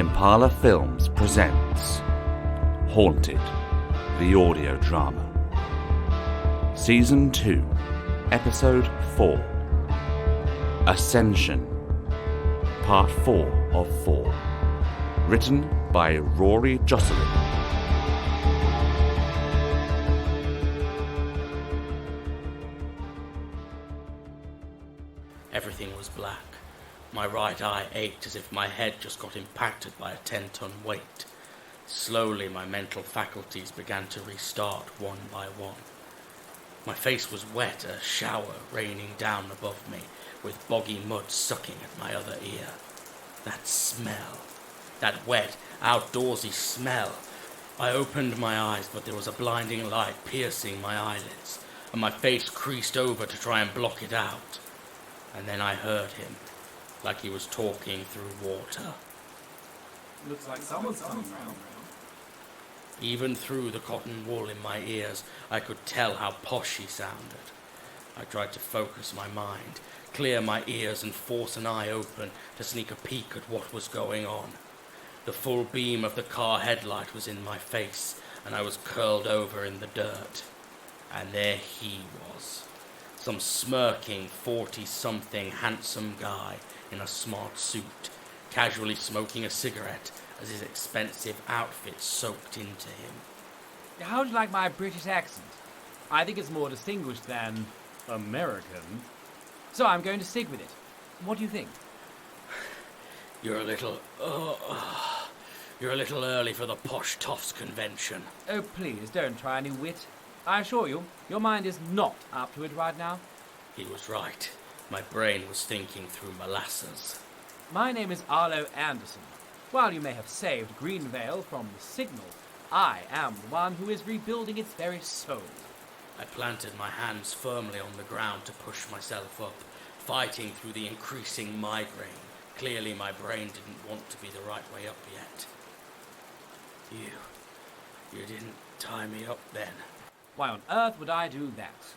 Impala Films presents Haunted, the audio drama. Season 2, Episode 4, Ascension, Part 4 of 4. Written by Rory Jocelyn. Everything was black. My right eye ached as if my head just got impacted by a 10-ton weight. Slowly, my mental faculties began to restart one by one. My face was wet, a shower raining down above me, with boggy mud sucking at my other ear. That smell, that wet, outdoorsy smell. I opened my eyes, but there was a blinding light piercing my eyelids, and my face creased over to try and block it out. And then I heard him, like he was talking through water. Looks like someone's coming round. Even through the cotton wool in my ears, I could tell how posh he sounded. I tried to focus my mind, clear my ears and force an eye open to sneak a peek at what was going on. The full beam of the car headlight was in my face, and I was curled over in the dirt. And there he was. Some smirking 40-something handsome guy in a smart suit, casually smoking a cigarette as his expensive outfit soaked into him. How do you like my British accent? I think it's more distinguished than American. So I'm going to stick with it. What do you think? You're a little early for the posh toffs convention. Oh, please, don't try any wit. I assure you, your mind is not up to it right now. He was right. My brain was thinking through molasses. My name is Arlo Anderson. While you may have saved Greenvale from the signal, I am the one who is rebuilding its very soul. I planted my hands firmly on the ground to push myself up, fighting through the increasing migraine. Clearly my brain didn't want to be the right way up yet. You didn't tie me up then. Why on earth would I do that?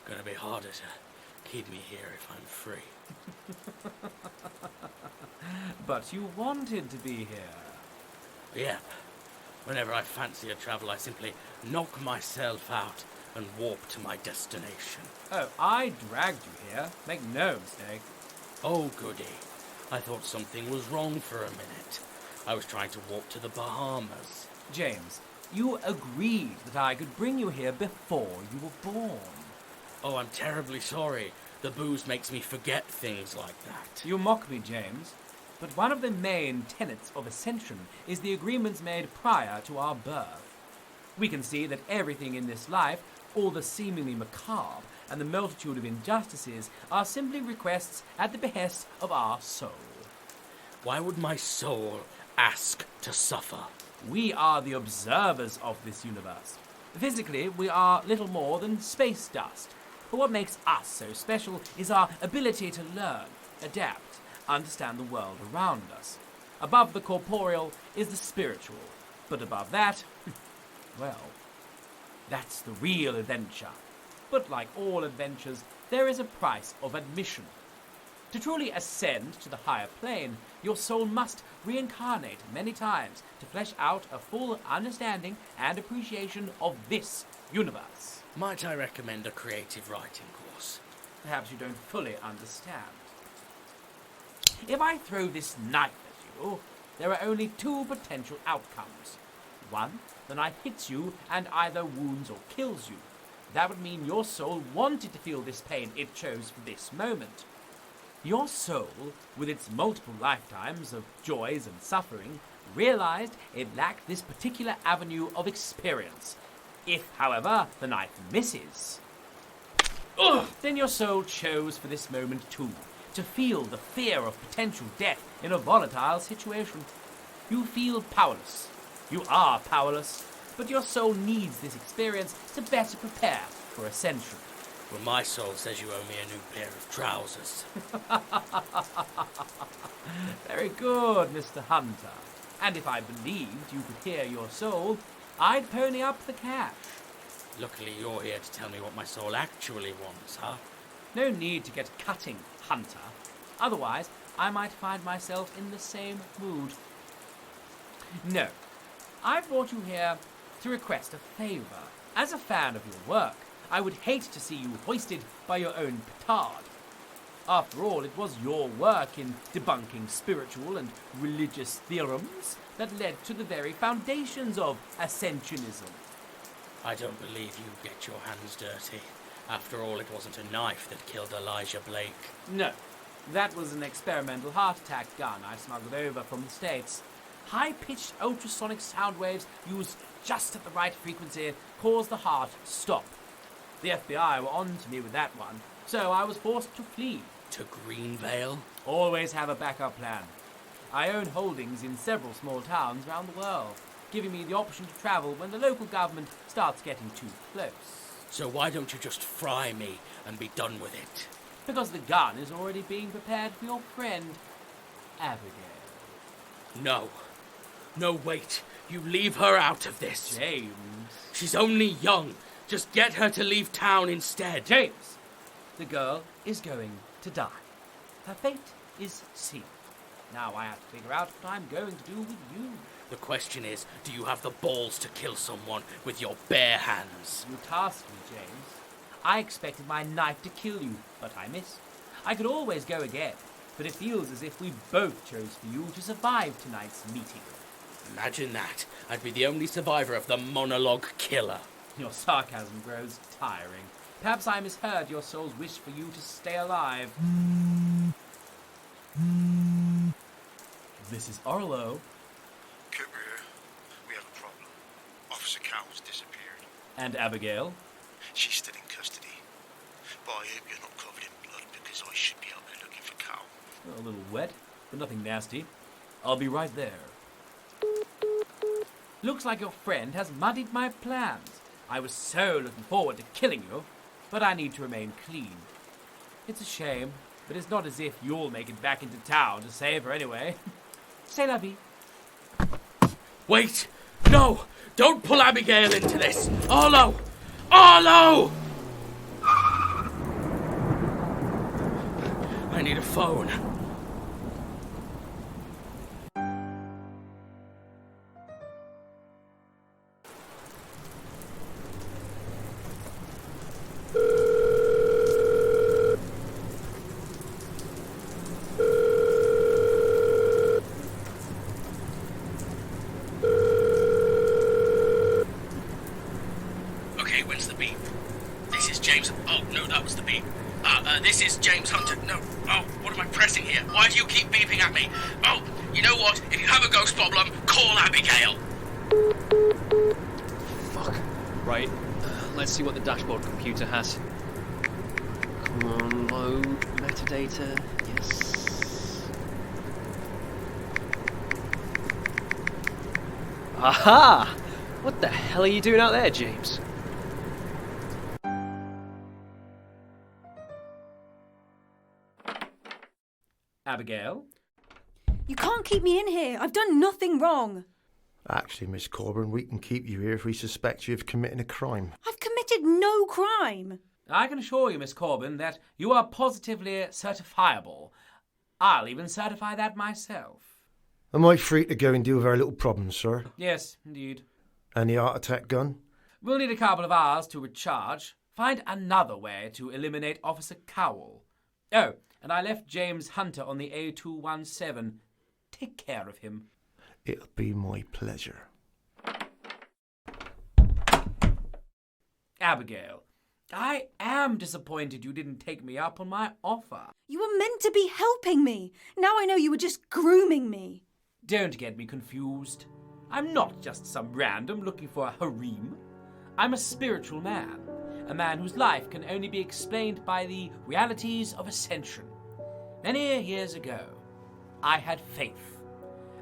Gonna be harder to keep me here if I'm free. But you wanted to be here. Yep. Whenever I fancy a travel, I simply knock myself out and warp to my destination. Oh, I dragged you here. Make no mistake. Oh, goody. I thought something was wrong for a minute. I was trying to warp to the Bahamas. James, you agreed that I could bring you here before you were born. Oh, I'm terribly sorry. The booze makes me forget things like that. You mock me, James. But one of the main tenets of Ascension is the agreements made prior to our birth. We can see that everything in this life, all the seemingly macabre and the multitude of injustices, are simply requests at the behest of our soul. Why would my soul ask to suffer? We are the observers of this universe. Physically, we are little more than space dust. But what makes us so special is our ability to learn, adapt, understand the world around us. Above the corporeal is the spiritual. But above that, well, that's the real adventure. But like all adventures, there is a price of admission. To truly ascend to the higher plane, your soul must reincarnate many times to flesh out a full understanding and appreciation of this universe. Might I recommend a creative writing course? Perhaps you don't fully understand. If I throw this knife at you, there are only two potential outcomes. One, the knife hits you and either wounds or kills you. That would mean your soul wanted to feel this pain it chose for this moment. Your soul, with its multiple lifetimes of joys and suffering, realized it lacked this particular avenue of experience. If, however, the knife misses, then your soul chose for this moment too, to feel the fear of potential death in a volatile situation. You feel powerless. You are powerless, but your soul needs this experience to better prepare for ascension. Well, my soul says you owe me a new pair of trousers. Very good, Mr. Hunter. And if I believed you could hear your soul, I'd pony up the cash. Luckily, you're here to tell me what my soul actually wants, huh? No need to get cutting, Hunter. Otherwise, I might find myself in the same mood. No, I brought you here to request a favor. As a fan of your work, I would hate to see you hoisted by your own petard. After all, it was your work in debunking spiritual and religious theorems that led to the very foundations of Ascensionism. I don't believe you get your hands dirty. After all, it wasn't a knife that killed Elijah Blake. No, that was an experimental heart attack gun I smuggled over from the States. High-pitched ultrasonic sound waves used just at the right frequency caused the heart to stop. The FBI were on to me with that one, so I was forced to flee. To Greenvale? Always have a backup plan. I own holdings in several small towns around the world, giving me the option to travel when the local government starts getting too close. So why don't you just fry me and be done with it? Because the gun is already being prepared for your friend, Abigail. No. No, wait. You leave her out of this. James. She's only young. Just get her to leave town instead. James! The girl is going to die. Her fate is sealed. Now I have to figure out what I'm going to do with you. The question is, do you have the balls to kill someone with your bare hands? You tasked me, James. I expected my knife to kill you, but I missed. I could always go again, but it feels as if we both chose for you to survive tonight's meeting. Imagine that. I'd be the only survivor of the monologue killer. Your sarcasm grows tiring. Perhaps I misheard your soul's wish for you to stay alive. This is Arlo. Cooper here. We have a problem. Officer Cowell's disappeared. And Abigail. She's still in custody. But I hope you're not covered in blood because I should be out there looking for Cowell. A little wet, but nothing nasty. I'll be right there. Looks like your friend has muddied my plans. I was so looking forward to killing you, but I need to remain clean. It's a shame, but it's not as if you'll make it back into town to save her anyway. C'est la vie. Wait! No! Don't pull Abigail into this! Arlo! Arlo! I need a phone. Okay, when's the beep? This is James. Oh, no, that was the beep. This is James Hunter. No. Oh, what am I pressing here? Why do you keep beeping at me? Oh, you know what? If you have a ghost problem, call Abigail. Fuck. Right. Let's see what the dashboard computer has. Come on, load metadata. Yes. Aha! What the hell are you doing out there, James? Abigail? You can't keep me in here. I've done nothing wrong. Actually, Miss Corbin, we can keep you here if we suspect you of committing a crime. I've committed no crime. I can assure you, Miss Corbin, that you are positively certifiable. I'll even certify that myself. Am I free to go and deal with our little problems, sir? Yes, indeed. And the heart attack gun? We'll need a couple of hours to recharge. Find another way to eliminate Officer Cowell. Oh, and I left James Hunter on the A217. Take care of him. It'll be my pleasure. Abigail, I am disappointed you didn't take me up on my offer. You were meant to be helping me. Now I know you were just grooming me. Don't get me confused. I'm not just some random looking for a harem. I'm a spiritual man, a man whose life can only be explained by the realities of Ascension. Many years ago, I had faith,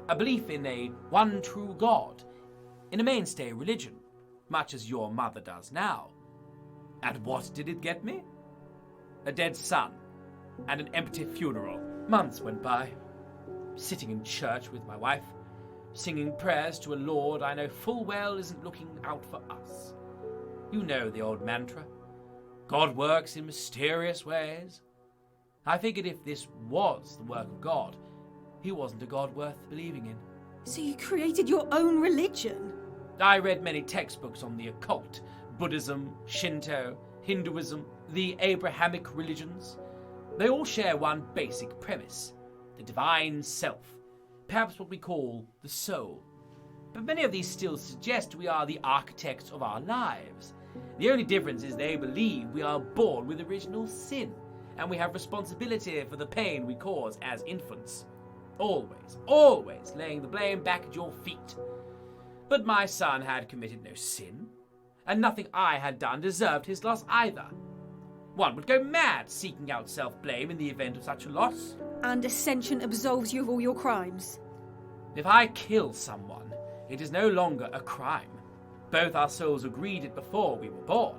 a belief in a one true God, in a mainstay religion, much as your mother does now. And what did it get me? A dead son and an empty funeral. Months went by, sitting in church with my wife, singing prayers to a Lord I know full well isn't looking out for us. You know the old mantra. God works in mysterious ways. I figured if this was the work of God, he wasn't a God worth believing in. So you created your own religion? I read many textbooks on the occult, Buddhism, Shinto, Hinduism, the Abrahamic religions. They all share one basic premise: the divine self, perhaps what we call the soul. But many of these still suggest we are the architects of our lives. The only difference is they believe we are born with original sin, and we have responsibility for the pain we cause as infants. Always laying the blame back at your feet. But my son had committed no sin, and nothing I had done deserved his loss either. One would go mad seeking out self-blame in the event of such a loss. And Ascension absolves you of all your crimes? If I kill someone, it is no longer a crime. Both our souls agreed it before we were born.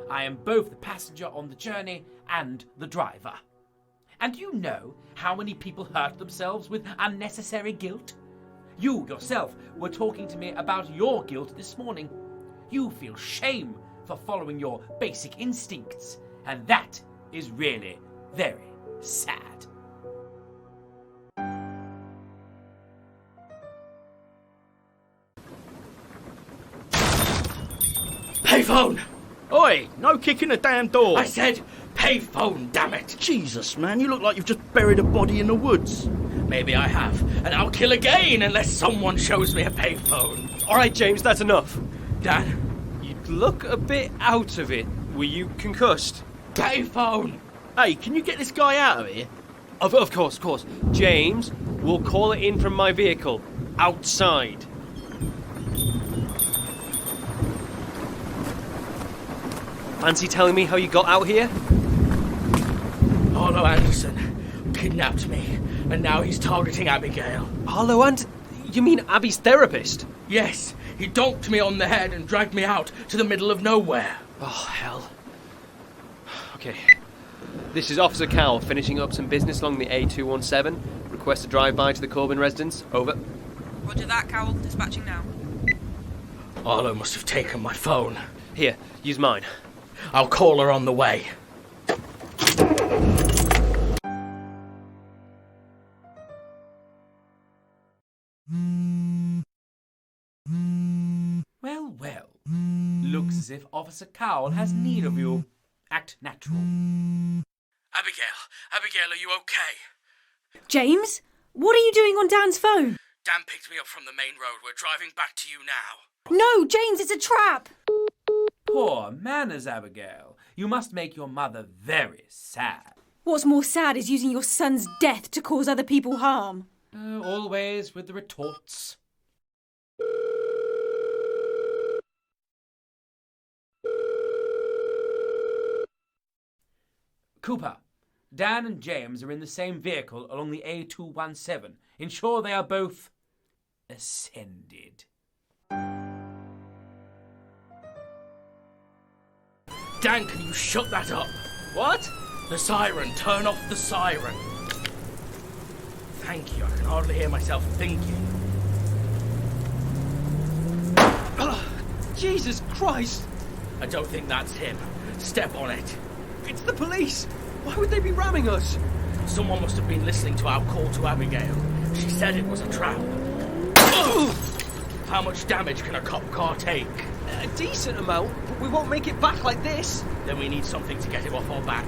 I am both the passenger on the journey and the driver. And do you know how many people hurt themselves with unnecessary guilt? You yourself were talking to me about your guilt this morning. You feel shame for following your basic instincts, and that is really very sad. Payphone! Oi, no kicking the damn door. I said payphone, damn it! Jesus, man, you look like you've just buried a body in the woods. Maybe I have, and I'll kill again unless someone shows me a payphone. All right, James, that's enough. Dan, You look a bit out of it. Were you concussed? payphone! Hey, can you get this guy out of here? Of course. James, we'll call it in from my vehicle. Outside. Fancy telling me how you got out here? Arlo Anderson kidnapped me, and now he's targeting Abigail. Arlo and... You mean Abby's therapist? Yes, he donked me on the head and dragged me out to the middle of nowhere. Oh, hell. Okay. This is Officer Cowell, finishing up some business along the A217. Request a drive-by to the Corbin residence. Over. Roger that, Cowell. Dispatching now. Arlo must have taken my phone. Here, use mine. I'll call her on the way. Well. Looks as if Officer Cowell has need of you. Act natural. Abigail, are you okay? James? What are you doing on Dan's phone? Dan picked me up from the main road. We're driving back to you now. No, James, it's a trap! Poor manners, Abigail. You must make your mother very sad. What's more sad is using your son's death to cause other people harm. Always with the retorts. Cooper, Dan and James are in the same vehicle along the A217. Ensure they are both ascended. Dan, can you shut that up? What? The siren. Turn off the siren. Thank you. I can hardly hear myself thinking. Jesus Christ! I don't think that's him. Step on it. It's the police! Why would they be ramming us? Someone must have been listening to our call to Abigail. She said it was a trap. How much damage can a cop car take? A decent amount, but we won't make it back like this. Then we need something to get him off our back.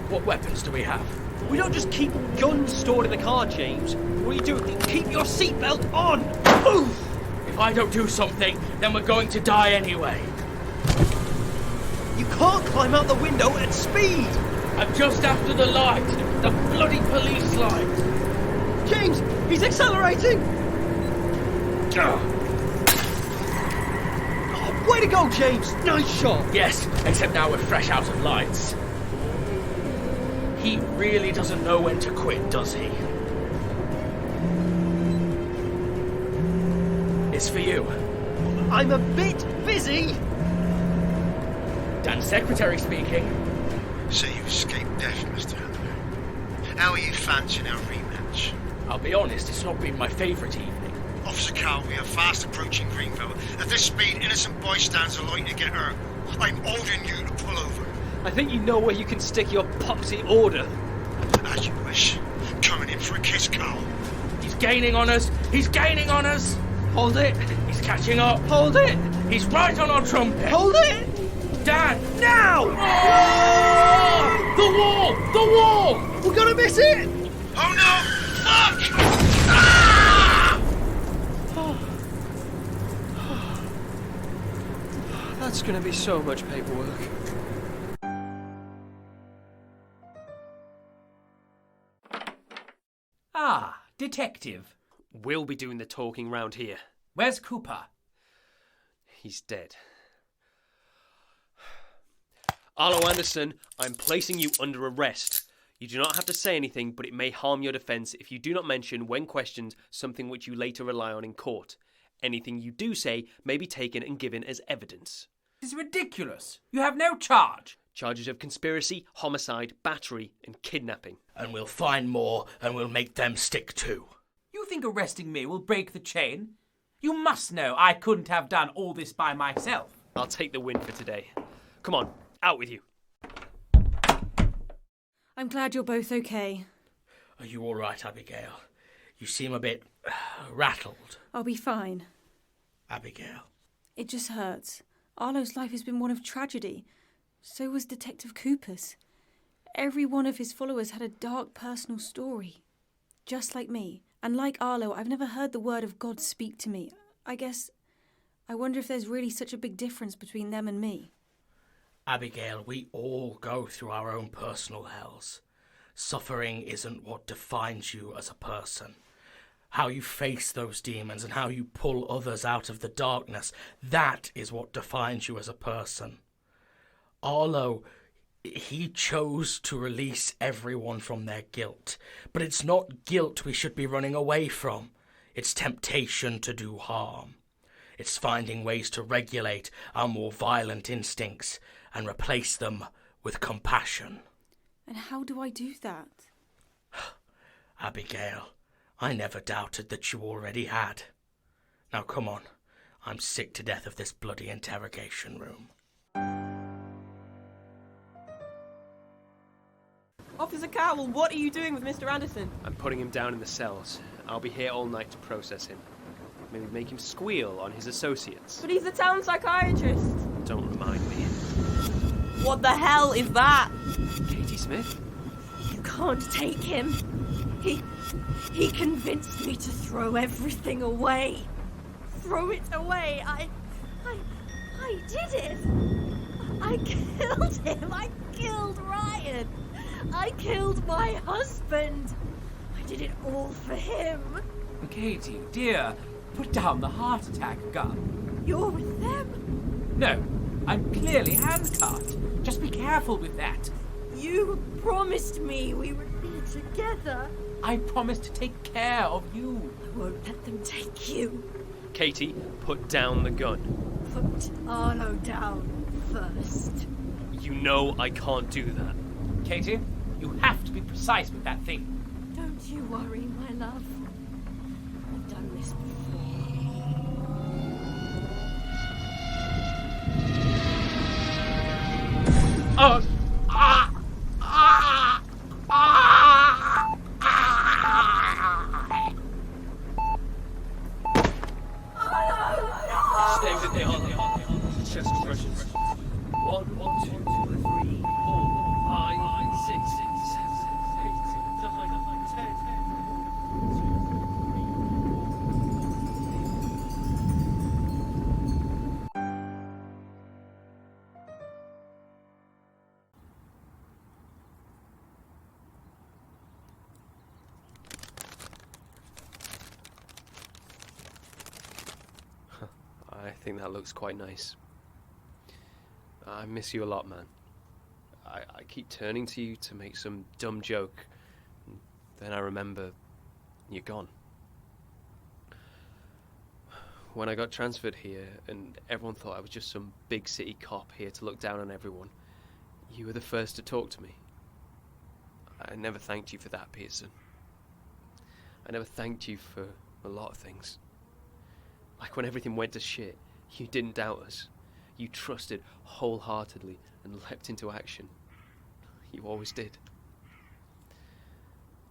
What weapons do we have? We don't just keep guns stored in the car, James. What you do, keep your seatbelt on! Oof! If I don't do something, then we're going to die anyway. You can't climb out the window at speed! I'm just after the light. The bloody police light. James, he's accelerating! Ugh. Way to go, James! Nice shot! Yes, except now we're fresh out of lights. He really doesn't know when to quit, does he? It's for you. I'm a bit busy! Dan's secretary speaking. So you escaped death, Mr. Hunter. How are you fancying our rematch? I'll be honest, it's not been my favourite evening. Officer Cowell, we are fast approaching Greenville. At this speed, innocent bystanders are likely to get hurt. I'm ordering you to pull over. I think you know where you can stick your poxy order. As you wish. Coming in for a kiss, Cowell. He's gaining on us! He's gaining on us! Hold it! He's catching up! Hold it! He's right on our trumpet! Hold it! Dad, now! Oh! The wall! The wall! We're gonna miss it! Oh no! Fuck! That's gonna be so much paperwork. Ah, detective. We'll be doing the talking round here. Where's Cooper? He's dead. Arlo Anderson, I'm placing you under arrest. You do not have to say anything, but it may harm your defence if you do not mention, when questioned, something which you later rely on in court. Anything you do say may be taken and given as evidence. This is ridiculous. You have no charge. Charges of conspiracy, homicide, battery, and kidnapping. And we'll find more, and we'll make them stick too. You think arresting me will break the chain? You must know I couldn't have done all this by myself. I'll take the win for today. Come on, out with you. I'm glad you're both okay. Are you all right, Abigail? You seem a bit rattled. I'll be fine. Abigail. It just hurts. Arlo's life has been one of tragedy. So was Detective Cooper's. Every one of his followers had a dark personal story. Just like me. And like Arlo, I've never heard the word of God speak to me. I wonder if there's really such a big difference between them and me. Abigail, we all go through our own personal hells. Suffering isn't what defines you as a person. How you face those demons and how you pull others out of the darkness, that is what defines you as a person. Arlo, he chose to release everyone from their guilt. But it's not guilt we should be running away from. It's temptation to do harm. It's finding ways to regulate our more violent instincts and replace them with compassion. And how do I do that? Abigail, I never doubted that you already had. Now come on, I'm sick to death of this bloody interrogation room. Officer Cowell, what are you doing with Mr. Anderson? I'm putting him down in the cells. I'll be here all night to process him. Maybe make him squeal on his associates. But he's the town psychiatrist. Don't remind me. What the hell is that? Katie Smith? You can't take him. He convinced me to throw everything away. Throw it away. I did it. I killed him. I killed Ryan. I killed my husband. I did it all for him. Katie, dear, put down the heart attack gun. You're with them? No, I'm clearly handcuffed. Just be careful with that. You promised me we would be together. I promised to take care of you. I won't let them take you. Katie, put down the gun. Put Arlo down first. You know I can't do that. Katie, you have to be precise with that thing. Don't you worry, my love. I've done this before. Stay with me, Arlo. Chest compressions. 1, 2, 3, 4, 5, 6, 7, 8, 9, 10. I think that looks quite nice. I miss you a lot, man. I keep turning to you to make some dumb joke, and then I remember you're gone. When I got transferred here, and everyone thought I was just some big city cop here to look down on everyone, you were the first to talk to me. I never thanked you for that, Pearson. I never thanked you for a lot of things. Like when everything went to shit, you didn't doubt us. You trusted wholeheartedly and leapt into action. You always did.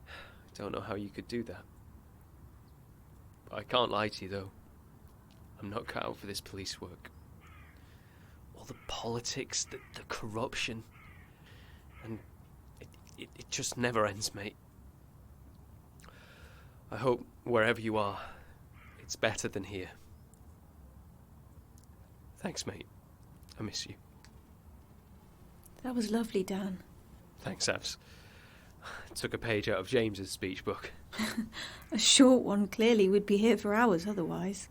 I don't know how you could do that. I can't lie to you, though. I'm not cut out for this police work. All the politics, the corruption, and it just never ends, mate. I hope wherever you are, it's better than here. Thanks, mate. I miss you. That was lovely, Dan. Thanks, Abs. Took a page out of James's speech book. A short one, clearly. We'd be here for hours otherwise.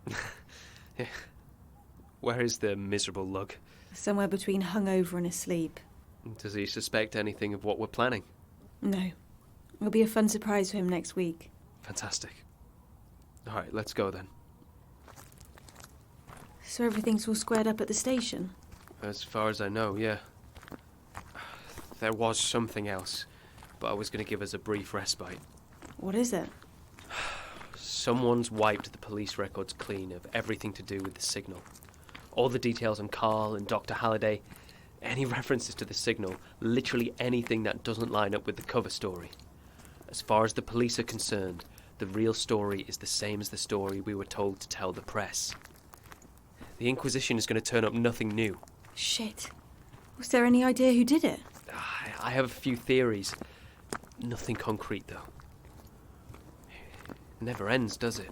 Yeah. Where is the miserable lug? Somewhere between hungover and asleep. Does he suspect anything of what we're planning? No. It'll be a fun surprise for him next week. Fantastic. All right, let's go then. So everything's all squared up at the station? As far as I know, yeah. There was something else, but I was going to give us a brief respite. What is it? Someone's wiped the police records clean of everything to do with the signal. All the details on Carl and Dr. Halliday, any references to the signal, literally anything that doesn't line up with the cover story. As far as the police are concerned, the real story is the same as the story we were told to tell the press. The Inquisition is going to turn up nothing new. Shit. Was there any idea who did it? I have a few theories. Nothing concrete, though. It never ends, does it?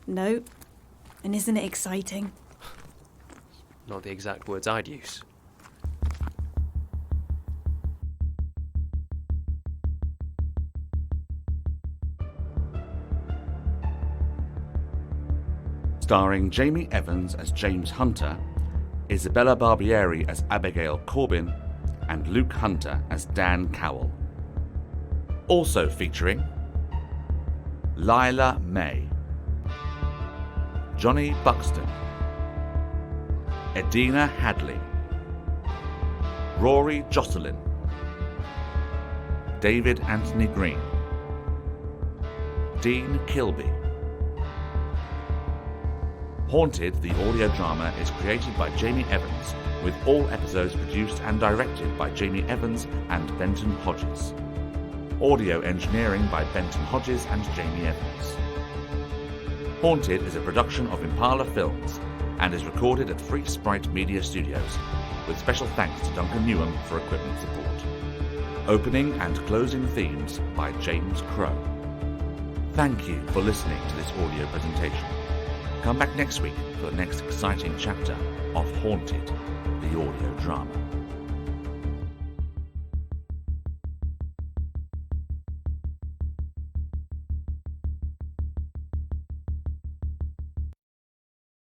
No. And isn't it exciting? Not the exact words I'd use. Starring Jamie Evans as James Hunter, Isabella Barbieri as Abigail Corbin, and Luke Hunter as Dan Cowell. Also featuring Lila May, Johnny Buxton, Edina Hadley, Rory Jocelyn, David Anthony Green, Dean Kilby. Haunted, the audio drama, is created by Jamie Evans, with all episodes produced and directed by Jamie Evans and Benton Hodges. Audio engineering by Benton Hodges and Jamie Evans. Haunted is a production of Impala Films and is recorded at Free Sprite Media Studios, with special thanks to Duncan Newham for equipment support. Opening and closing themes by James Crow. Thank you for listening to this audio presentation. Come back next week for the next exciting chapter of Haunted, the audio drama.